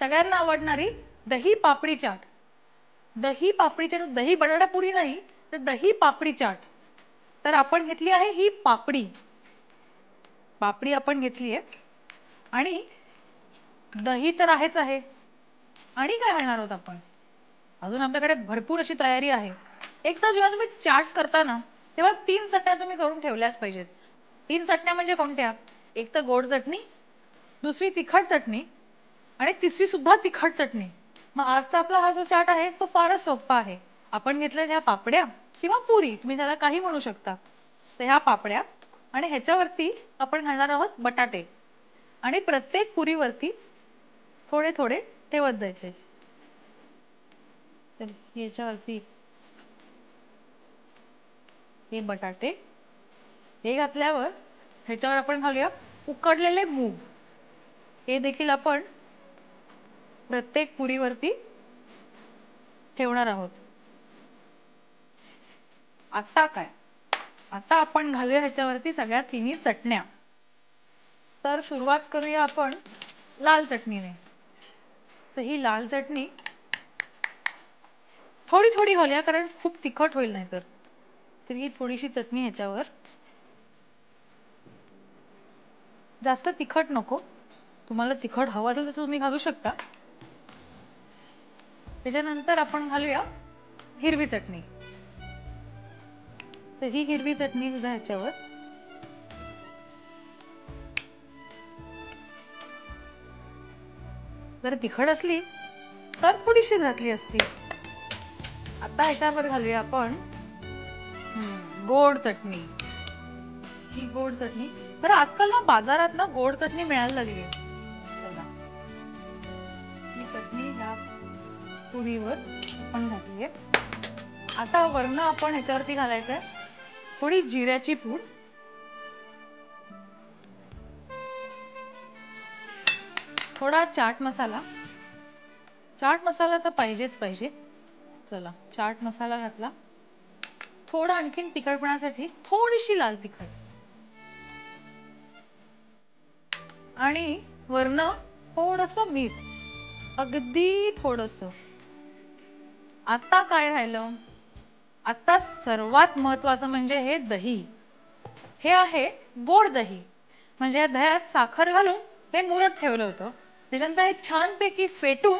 सगळ्यांना आवडणारी दही पापडी चाट. दही पापडी चाट, दही बटाटा पुरी नाही तर दही पापडी चाट. तर आपण घेतली आहे ही पापडी. पापडी आपण घेतली आहे आणि दही तर आहेच आहे. आणि काय घालणार आहोत आपण? अजून आपल्याकडे भरपूर अशी तयारी आहे. एक तर जेव्हा तुम्ही चाट करता ना तेव्हा 3 चटण्या तुम्ही करून ठेवल्याच पाहिजेत. 3 चटण्या म्हणजे कोणत्या? एक तर गोड चटणी, दुसरी तिखट चटणी आणि तिसरी सुद्धा तिखट चटणी. मग आजचा आपला हा जो चाट आहे तो फारच सोपा आहे. आपण घेतल्या ह्या पापड्या किंवा पुरी, तुम्ही त्याला काही म्हणू शकता. तर ह्या पापड्या आणि ह्याच्यावरती आपण घालणार आहोत बटाटे आणि प्रत्येक पुरीवरती थोडे थोडे ठेवत जायचे. तर याच्यावरती हे बटाटे हे घातल्यावर ह्याच्यावर आपण घालूया उकडलेले मूग. हे देखील आपण प्रत्येक पुरीवरती ठेवणार आहोत. आता काय? आता आपण घालूया ह्याच्यावरती सगळ्या तिन्ही चटण्या. तर सुरुवात करूया आपण लाल चटणीने. तर ही लाल चटणी थोडी थोडी घालूया कारण खूप तिखट होईल नाही तर ही थोडीशी चटणी ह्याच्यावर. जास्त तिखट नको, तुम्हाला तिखट हवं असेल तर तुम्ही घालू शकता. त्याच्यानंतर आपण घालूया हिरवी चटणी. तर ही हिरवी चटणी सुद्धा ह्याच्यावर. जर तिखट असली तर थोडीशी घातली असती. आता ह्याच्यावर घालूया आपण गोड चटणी. ही गोड चटणी तर आजकाल ना बाजारात ना गोड चटणी मिळायला लागली आहे. ही चटणी ह्या पुरीवर आपण घातली आहे. आता वरण आपण ह्याच्यावरती घालायचंय थोडी जिऱ्याची पूड, थोडा चाट मसाला. चाट मसाला तर पाहिजेच पाहिजे. चला चाट मसाला घातला. थोडा आणखीन तिखटपणासाठी थोडीशी लाल तिखट आणि वरण थोडंसं मीठ, अगदी थोडंसं. आता काय राहिलं? आता सर्वात महत्वाचं म्हणजे हे दही. हे आहे गोड दही. म्हणजे या दह्यात साखर घालून हे मुरत ठेवलं होतं. त्याच्यानंतर हे छानपैकी फेटून